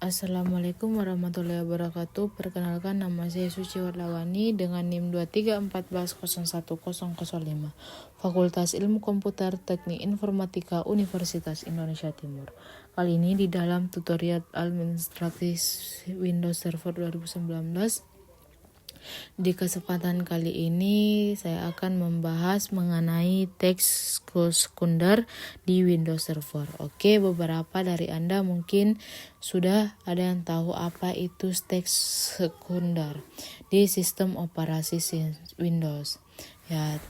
Assalamualaikum warahmatullahi wabarakatuh. Perkenalkan, nama saya Suci Wardawani dengan NIM 2314010005, Fakultas Ilmu Komputer Teknik Informatika Universitas Indonesia Timur. Kali ini di dalam tutorial administratif Windows Server 2019. Di kesempatan kali ini saya akan membahas mengenai teks sekunder di Windows Server. Oke, beberapa dari Anda mungkin sudah ada yang tahu apa itu teks sekunder di sistem operasi Windows. Ya,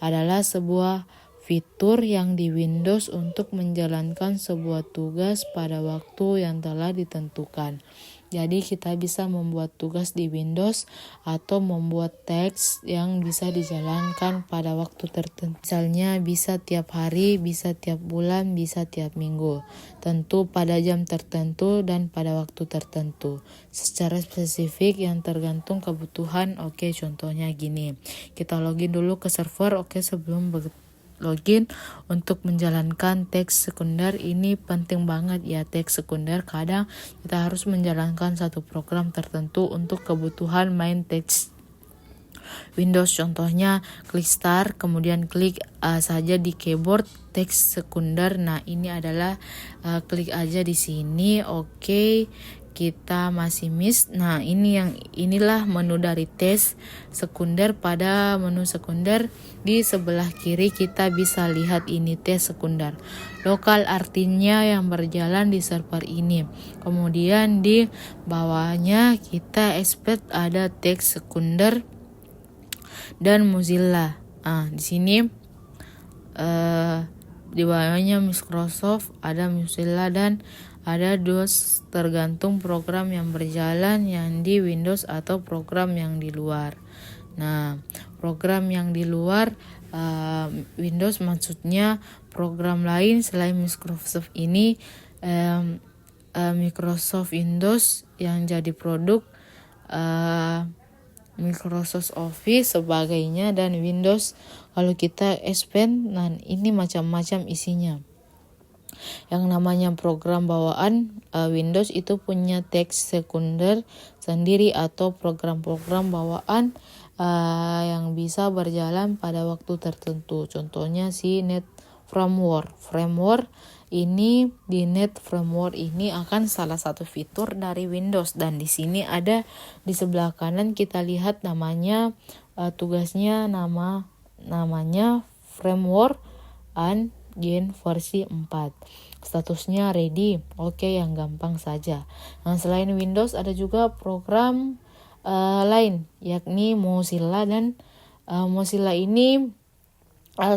adalah sebuah fitur yang di Windows untuk menjalankan sebuah tugas pada waktu yang telah ditentukan. Jadi kita bisa membuat tugas di Windows atau membuat teks yang bisa dijalankan pada waktu tertentu. Misalnya bisa tiap hari, bisa tiap bulan, bisa tiap minggu. Tentu pada jam tertentu dan pada waktu tertentu. Secara spesifik yang tergantung kebutuhan. Oke, contohnya gini. Kita login dulu ke server. Oke, sebelum login untuk menjalankan teks sekunder ini penting banget ya. Teks sekunder kadang kita harus menjalankan satu program tertentu untuk kebutuhan main teks Windows. Contohnya klik start, kemudian klik saja di keyboard teks sekunder. Nah, ini adalah klik aja di sini. Oke. Kita masih miss. Nah, inilah menu dari tes sekunder. Pada menu sekunder di sebelah kiri kita bisa lihat ini tes sekunder. Lokal artinya yang berjalan di server ini. Kemudian di bawahnya kita expect ada teks sekunder dan Mozilla. Di sini di bawahnya Microsoft, ada Mozilla dan ada DOS, tergantung program yang berjalan yang di Windows atau program yang di luar. Nah, program yang di luar Windows maksudnya program lain selain Microsoft ini, Microsoft Windows yang jadi produk Microsoft Office sebagainya, dan Windows kalau kita expand, nah ini macam-macam isinya. Yang namanya program bawaan Windows itu punya teks sekunder sendiri atau program-program bawaan yang bisa berjalan pada waktu tertentu. Contohnya si Net Framework. Ini di Net Framework ini akan salah satu fitur dari Windows, dan di sini ada di sebelah kanan kita lihat namanya tugasnya namanya Framework and Gen versi 4. Statusnya ready. Oke, yang gampang saja. Nah, selain Windows ada juga program lain yakni Mozilla, dan Mozilla ini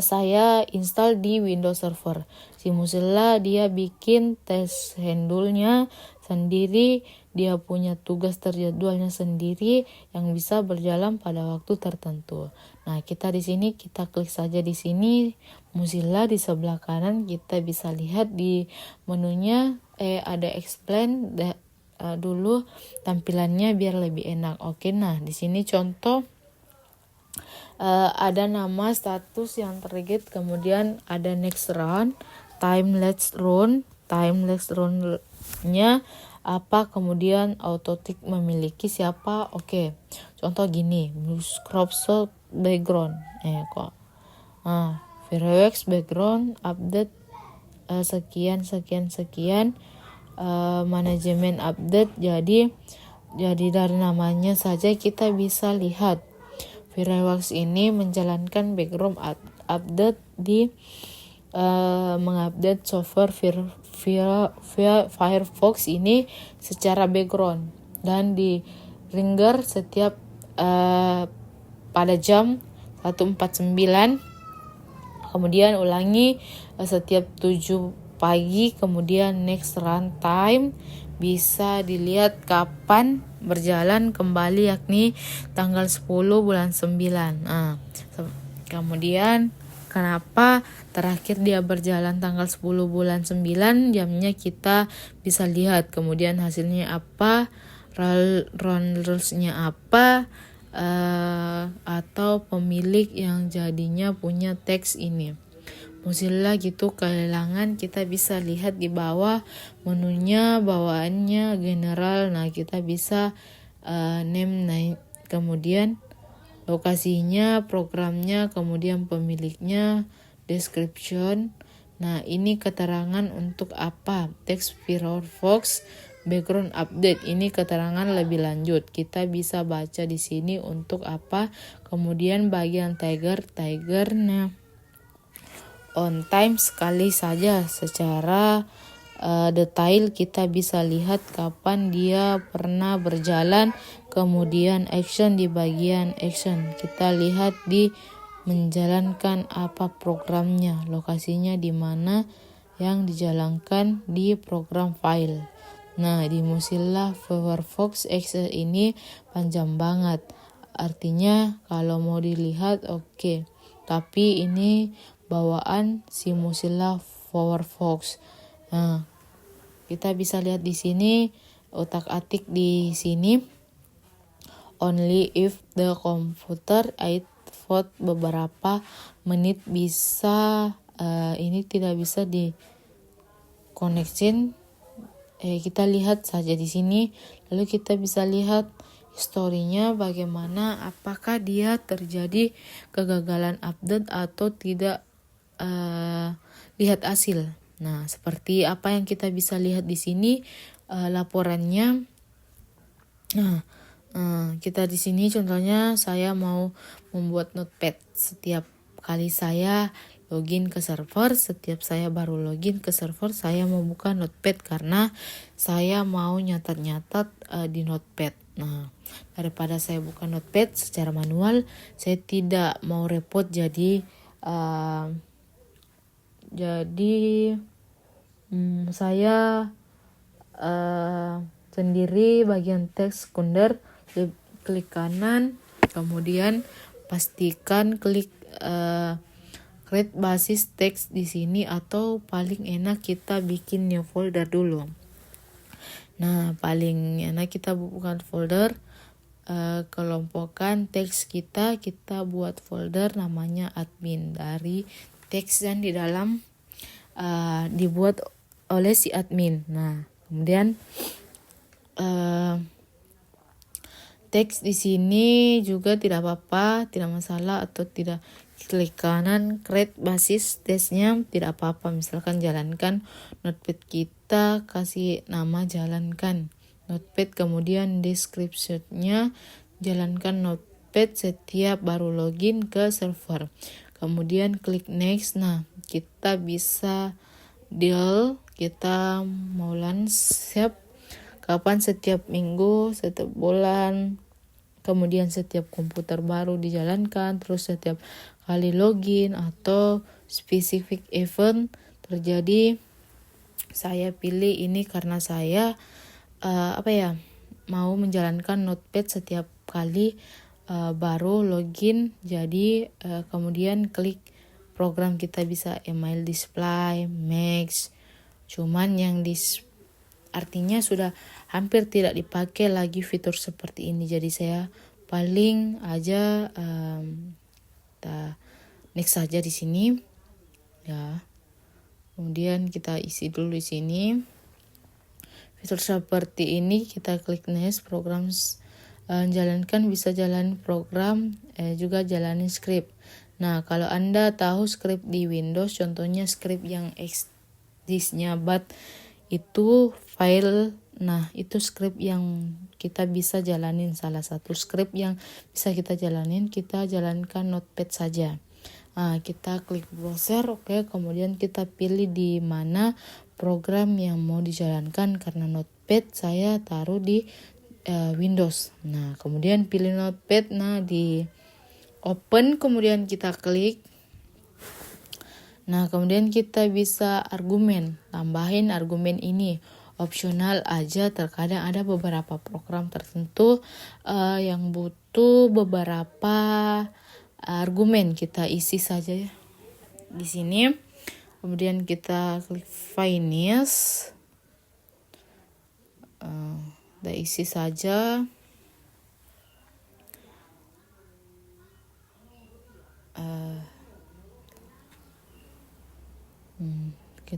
saya install di Windows Server. Si Mozilla dia bikin test handle-nya sendiri, dia punya tugas terjadwalnya sendiri yang bisa berjalan pada waktu tertentu. Nah, kita di sini kita klik saja di sini Mozilla, di sebelah kanan kita bisa lihat di menunya ada explain dulu tampilannya biar lebih enak. Oke, nah di sini contoh ada nama status yang target, kemudian ada next run, time let's run-nya apa, kemudian autotick memiliki siapa. Oke, contoh gini, Microsoft background Fireworks background update sekian manajemen update. Jadi dari namanya saja kita bisa lihat Fireworks ini menjalankan background update di mengupdate software Firefox ini secara background dan di ringer setiap pada jam 1.49, kemudian ulangi setiap 7 pagi, kemudian next run time bisa dilihat kapan berjalan kembali, yakni tanggal 10 bulan 9. Kemudian kenapa terakhir dia berjalan tanggal 10 bulan 9, jamnya kita bisa lihat, kemudian hasilnya apa, rules-nya apa, atau pemilik yang jadinya punya teks ini. Mozilla gitu kehilangan, kita bisa lihat di bawah menunya, bawaannya general. Nah, kita bisa name, kemudian lokasinya, programnya, kemudian pemiliknya, description. Nah, ini keterangan untuk apa? Text Firefox background update. Ini keterangan lebih lanjut. Kita bisa baca di sini untuk apa. Kemudian bagian tagger. Nah, on time sekali saja secara detail kita bisa lihat kapan dia pernah berjalan, kemudian action di bagian action kita lihat di menjalankan apa programnya, lokasinya di mana yang dijalankan di program file. Nah, di Mozilla Firefox Excel ini panjang banget, artinya kalau mau dilihat oke. Tapi ini bawaan si Mozilla Firefox. Nah, kita bisa lihat di sini, otak-atik di sini. Only if the computer it vote beberapa menit bisa, ini tidak bisa di connection. Kita lihat saja di sini. Lalu kita bisa lihat historinya bagaimana, apakah dia terjadi kegagalan update atau tidak. Lihat hasil. Nah, seperti apa yang kita bisa lihat di sini laporannya. Nah, kita di sini contohnya saya mau membuat notepad. Setiap kali saya login ke server, setiap saya baru login ke server, saya mau buka notepad karena saya mau nyatat-nyatat di notepad. Nah, daripada saya buka notepad secara manual, saya tidak mau repot, jadi saya sendiri bagian teks sekunder, klik kanan, kemudian pastikan klik create basis teks di sini, atau paling enak kita bikin new folder dulu. Nah, paling enak kita bukan folder, kelompokkan teks kita buat folder namanya admin. Dari teks yang di dalam dibuat oleh si admin. Nah, kemudian teks di sini juga tidak apa-apa, tidak masalah, atau tidak klik kanan create basis teksnya tidak apa-apa. Misalkan jalankan notepad, kita kasih nama jalankan notepad, kemudian description-nya jalankan notepad setiap baru login ke server. Kemudian klik next. Nah, kita bisa deal, kita mau landscape kapan, setiap minggu, setiap bulan, kemudian setiap komputer baru dijalankan, terus setiap kali login atau spesifik event terjadi. Saya pilih ini karena saya mau menjalankan notepad setiap kali baru login. Jadi kemudian klik program, kita bisa email display, max, cuman yang artinya sudah hampir tidak dipakai lagi fitur seperti ini. Jadi saya paling aja next saja di sini ya. Kemudian kita isi dulu di sini. Fitur seperti ini kita klik next. Program jalankan, bisa jalan program, juga jalanin script. Nah, kalau Anda tahu script di Windows, contohnya script yang disknya bat itu file. Nah, itu script yang kita bisa jalanin. Salah satu script yang bisa kita jalanin, kita jalankan notepad saja. Nah, kita klik browser, oke. Kemudian kita pilih di mana program yang mau dijalankan. Karena notepad saya taruh di Windows. Nah, kemudian pilih notepad. Nah, di open, kemudian kita klik. Nah, kemudian kita bisa argumen, tambahin argumen ini, opsional aja. Terkadang ada beberapa program tertentu yang butuh beberapa argumen, kita isi saja ya di sini. Kemudian kita klik finish, kita isi saja.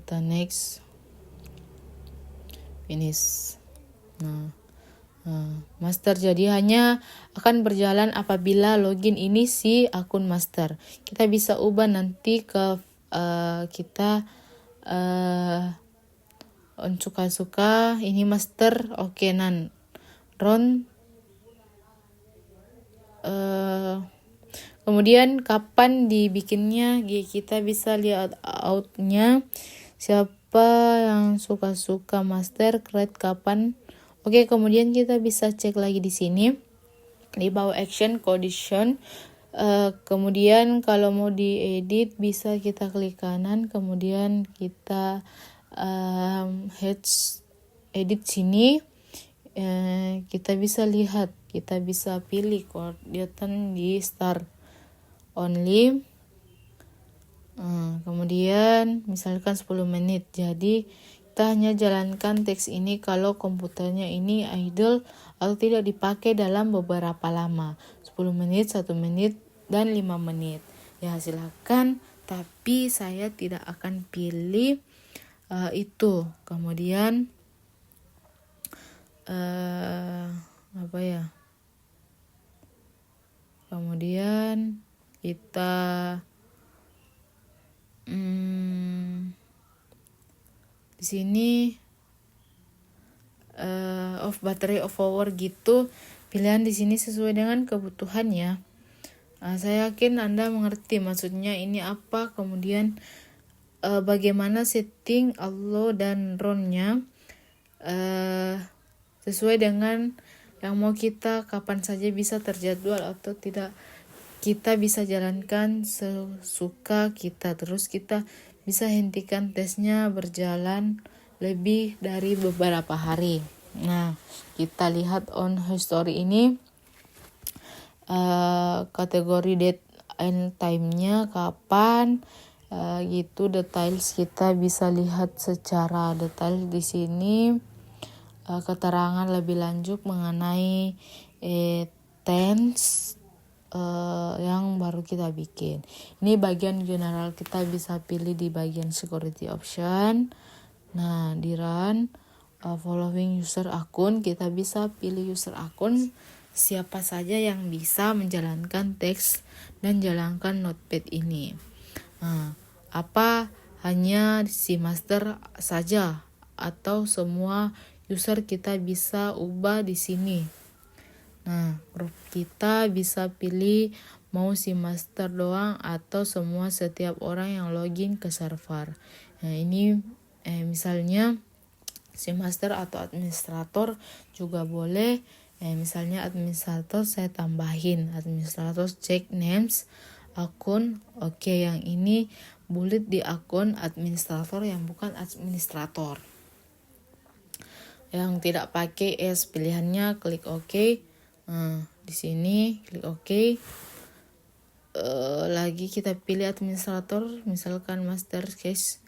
kita next, finish. Master jadi hanya akan berjalan apabila login ini si akun master. Kita bisa ubah nanti ke kita suka-suka ini master. Oke, nan Ron. Kemudian kapan dibikinnya, kita bisa lihat outnya, siapa yang suka-suka master, create kapan. Oke, kemudian kita bisa cek lagi di sini di bawah action condition. Kemudian kalau mau diedit bisa kita klik kanan, kemudian kita edit sini. Kita bisa lihat, kita bisa pilih coordinate di start only. Kemudian misalkan 10 menit. Jadi kita hanya jalankan teks ini kalau komputernya ini idle atau tidak dipakai dalam beberapa lama. 10 menit, 1 menit, dan 5 menit. Ya silakan, tapi saya tidak akan pilih itu. Kemudian kemudian kita di sini off battery off hour gitu, pilihan di sini sesuai dengan kebutuhan ya. Saya yakin Anda mengerti maksudnya ini apa. Kemudian bagaimana setting allo dan ron-nya sesuai dengan yang mau kita, kapan saja bisa terjadwal atau tidak. Kita bisa jalankan sesuka kita. Terus kita bisa hentikan tesnya berjalan lebih dari beberapa hari. Nah, kita lihat on history ini kategori date and time-nya kapan, gitu. Details kita bisa lihat secara detail di sini. Keterangan lebih lanjut mengenai tense yang baru kita bikin. Ini bagian general, kita bisa pilih di bagian security option. Nah, di run following user akun, kita bisa pilih user akun siapa saja yang bisa menjalankan teks dan jalankan notepad ini. Apa hanya si master saja atau semua user kita bisa ubah di sini. Nah, grup kita bisa pilih mau si master doang atau semua setiap orang yang login ke server. Nah, ini misalnya si master atau administrator juga boleh. Misalnya administrator saya tambahin administrator check names akun. Oke, yang ini bullet di akun administrator yang bukan administrator. Yang tidak pakai pilihannya klik OK. Di sini klik OK. Lagi kita pilih administrator, misalkan master case.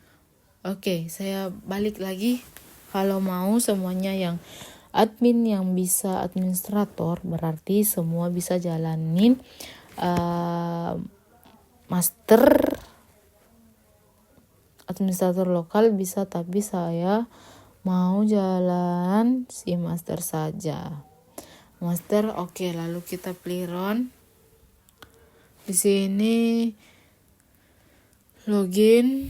Oke, saya balik lagi. Kalau mau semuanya yang admin yang bisa administrator, berarti semua bisa jalanin master administrator lokal bisa, tapi saya mau jalan si master saja. Master, oke, lalu kita pilih run. Di sini login.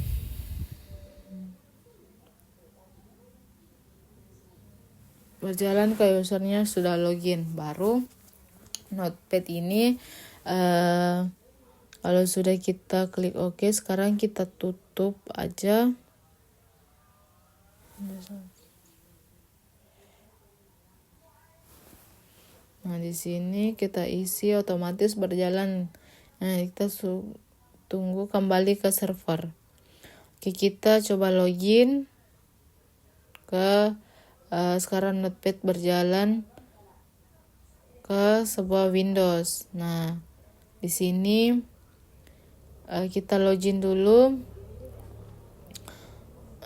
Berjalan ke usernya sudah login. Baru notepad ini kalau sudah kita klik OK, sekarang kita tutup aja. Nah, di sini kita isi otomatis berjalan. Nah, kita tunggu kembali ke server. Oke, kita coba login ke sekarang notepad berjalan ke sebuah Windows. Nah, di sini kita login dulu.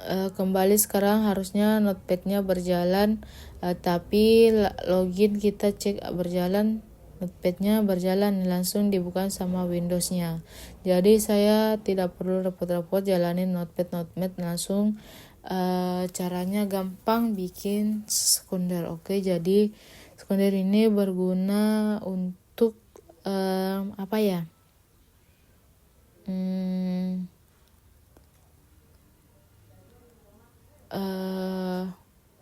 Kembali sekarang harusnya notepadnya berjalan, tapi login kita cek berjalan. Notepad-nya berjalan, langsung dibuka sama Windows-nya. Jadi saya tidak perlu repot-repot jalanin Notepad langsung. Caranya gampang bikin sekunder. Oke, jadi sekunder ini berguna untuk apa ya?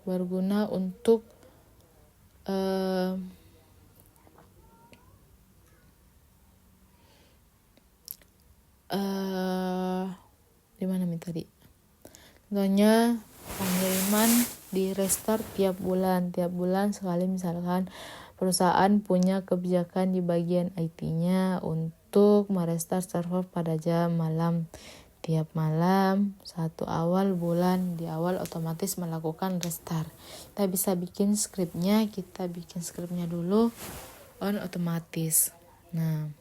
Berguna untuk di mana tadi? Contohnya pengiriman di restart tiap bulan sekali. Misalkan perusahaan punya kebijakan di bagian IT-nya untuk merestart server pada jam malam. Tiap malam 1 awal bulan, di awal otomatis melakukan restart. Kita bisa bikin skripnya dulu on otomatis. Nah,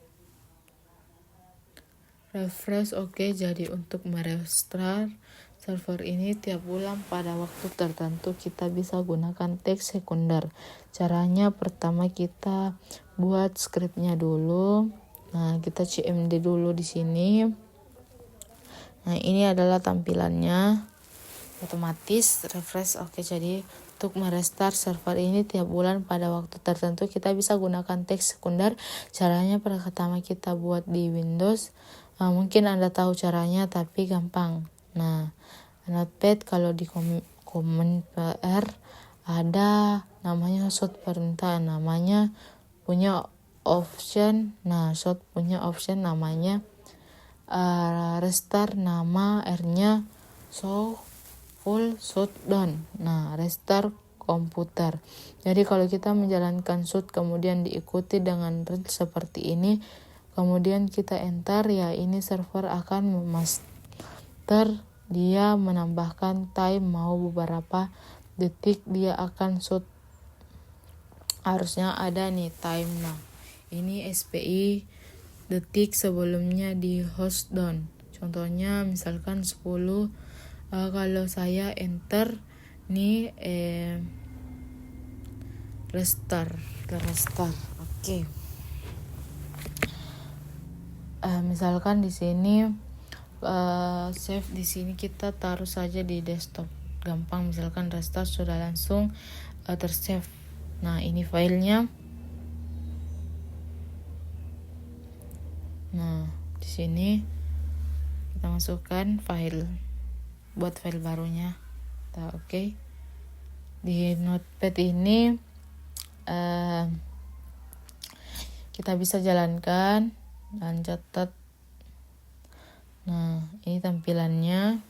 refresh. Oke, jadi untuk merestart server ini tiap bulan pada waktu tertentu kita bisa gunakan teks sekunder. Caranya pertama kita buat skripnya dulu. Nah, kita CMD dulu di sini. Nah, ini adalah tampilannya. Otomatis refresh. Oke, jadi untuk merestart server ini tiap bulan pada waktu tertentu kita bisa gunakan teks sekunder. Caranya pertama kita buat di Windows. Mungkin Anda tahu caranya tapi gampang. Nah, Notepad kalau di Command PR ada namanya short perintah, namanya punya option. Nah, short punya option namanya restart, nama R-nya show full shutdown. Nah, restart komputer. Jadi kalau kita menjalankan shoot kemudian diikuti dengan run seperti ini, kemudian kita enter, ya ini server akan memaster, dia menambahkan time mau beberapa detik dia akan shoot. Harusnya ada nih time. Nah, ini SPI detik sebelumnya di host down. Contohnya misalkan 10. Kalau saya enter nih restart. Oke. Misalkan di sini save di sini kita taruh saja di desktop. Gampang, misalkan restart sudah langsung tersave. Nah, ini filenya. Nah, di sini kita masukkan file buat file barunya. Oke. Di Notepad ini kita bisa jalankan dan catat. Nah, ini tampilannya.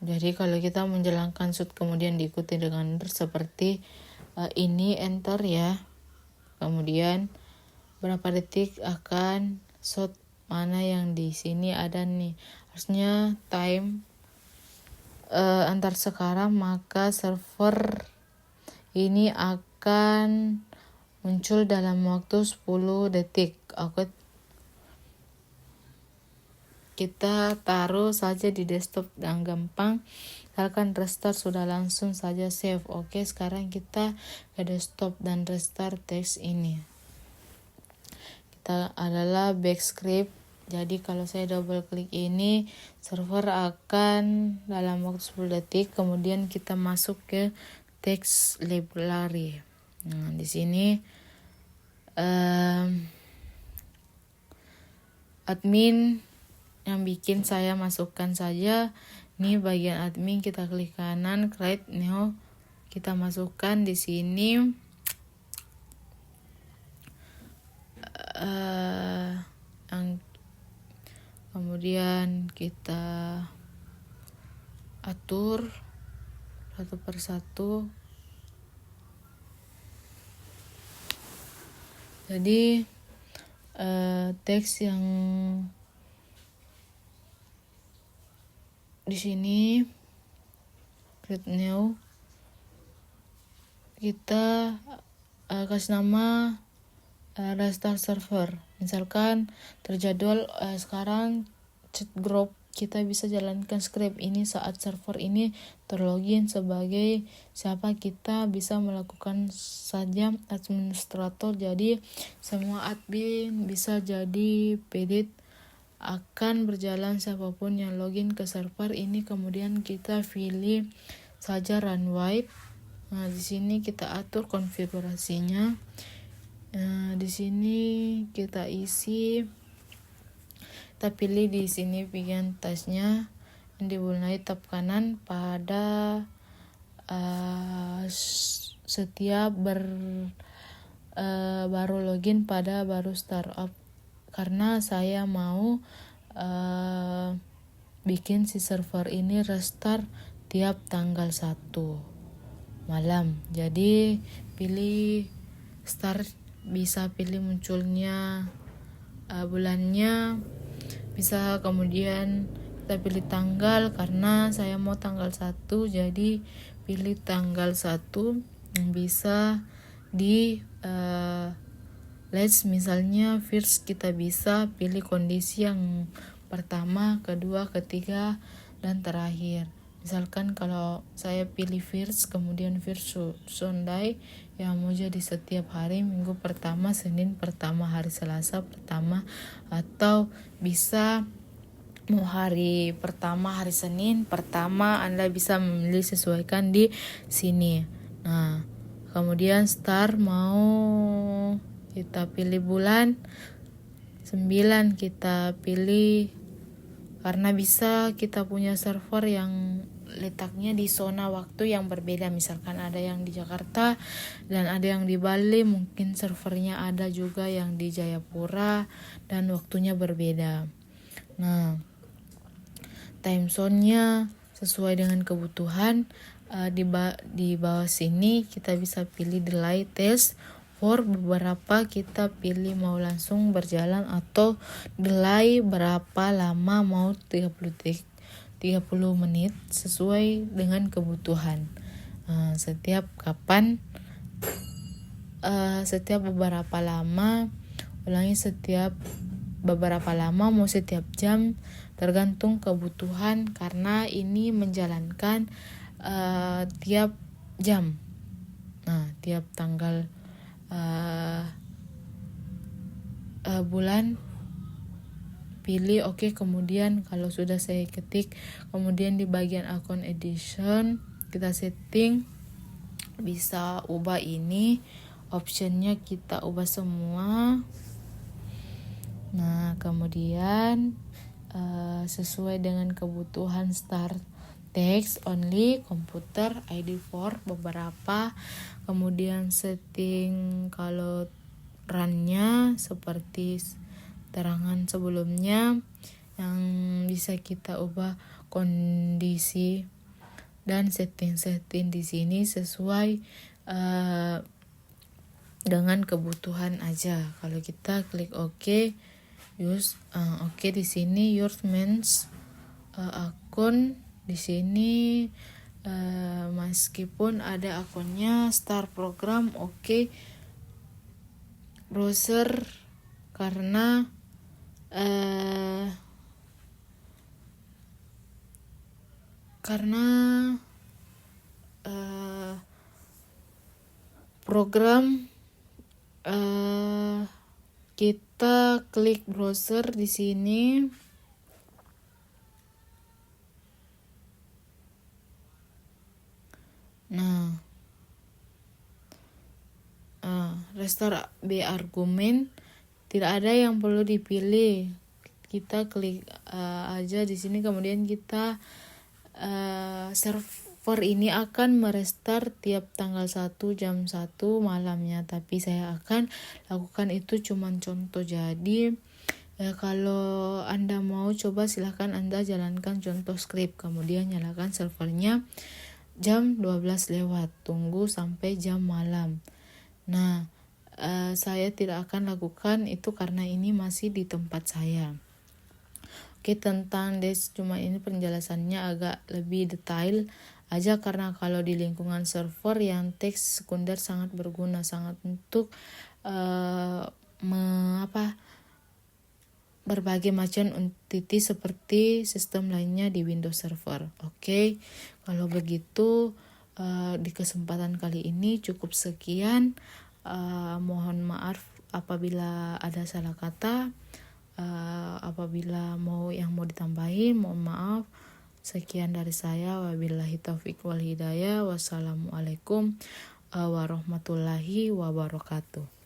Jadi kalau kita menjalankan shoot kemudian diikuti dengan seperti ini, enter ya. Kemudian berapa detik akan shoot, mana yang di sini ada nih. Harusnya time antar sekarang, maka server ini akan muncul dalam waktu 10 detik. Oke. Kita taruh saja di desktop yang gampang. Misalkan restart sudah langsung saja save. Oke, sekarang kita ke desktop dan restart teks ini. Kita adalah backscript. Jadi kalau saya double klik ini, server akan dalam waktu 10 detik. Kemudian kita masuk ke text library. Nah, di sini admin yang bikin saya masukkan saja. Nih bagian admin, kita klik kanan, create new, kita masukkan di sini kemudian kita atur satu persatu. Jadi teks yang di sini create new, kita kasih nama restart server. Misalkan terjadwal sekarang chat group kita bisa jalankan script ini saat server ini terlogin sebagai siapa, kita bisa melakukan saja administrator. Jadi semua admin bisa jadi pedit, akan berjalan siapapun yang login ke server ini. Kemudian kita pilih saja run wipe. Nah, di sini kita atur konfigurasinya. Di sini kita isi, kita pilih di sini bagian tasnya yang dimulai tab kanan pada setiap baru login pada baru startup, karena saya mau bikin si server ini restart tiap tanggal 1 malam. Jadi pilih start, bisa pilih munculnya bulannya, bisa kemudian kita pilih tanggal, karena saya mau tanggal 1, jadi pilih tanggal 1. Bisa di let's misalnya first, kita bisa pilih kondisi yang pertama, kedua, ketiga, dan terakhir. Misalkan kalau saya pilih first, kemudian first Sunday yang mau jadi setiap hari, minggu pertama, Senin pertama, hari Selasa pertama, atau bisa mau hari pertama, hari Senin pertama, Anda bisa memilih, sesuaikan di sini. Nah, kemudian start mau kita pilih bulan 9, kita pilih, karena bisa kita punya server yang letaknya di zona waktu yang berbeda. Misalkan ada yang di Jakarta dan ada yang di Bali, mungkin servernya ada juga yang di Jayapura dan waktunya berbeda. Nah, time zone-nya sesuai dengan kebutuhan. Di bawah sini kita bisa pilih delay test. For beberapa kita pilih mau langsung berjalan atau delay berapa lama, mau 30 menit, sesuai dengan kebutuhan. Setiap beberapa lama, ulangi setiap beberapa lama, mau setiap jam, tergantung kebutuhan, karena ini menjalankan tiap jam. Nah, tiap tanggal bulan pilih oke. Kemudian kalau sudah saya ketik, kemudian di bagian account edition kita setting, bisa ubah ini optionnya, kita ubah semua. Nah, kemudian sesuai dengan kebutuhan start text only, komputer, ID for beberapa. Kemudian setting kalau run-nya seperti terangan sebelumnya, yang bisa kita ubah kondisi dan setting di sini sesuai dengan kebutuhan aja. Kalau kita klik OK, di sini your means akun. Di sini meskipun ada akunnya start program, browser, karena program kita klik browser di sini. Nah, restore B argumen, tidak ada yang perlu dipilih. Kita klik aja di sini, kemudian kita server ini akan merestart tiap tanggal 1 jam 1 malamnya, tapi saya akan lakukan itu cuman contoh. Jadi kalau Anda mau coba, silahkan Anda jalankan contoh script, kemudian nyalakan servernya jam 12 lewat, tunggu sampai jam malam. Nah, saya tidak akan lakukan itu karena ini masih di tempat saya. Oke, tentang cuma ini penjelasannya agak lebih detail aja, karena kalau di lingkungan server yang teks sekunder sangat berguna, sangat untuk berbagai macam entity seperti sistem lainnya di Windows Server. Oke, kalau begitu di kesempatan kali ini cukup sekian. Mohon maaf apabila ada salah kata. Apabila yang mau ditambahin, mohon maaf. Sekian dari saya. Wabillahi taufiq wal hidayah. Wassalamualaikum warahmatullahi wabarakatuh.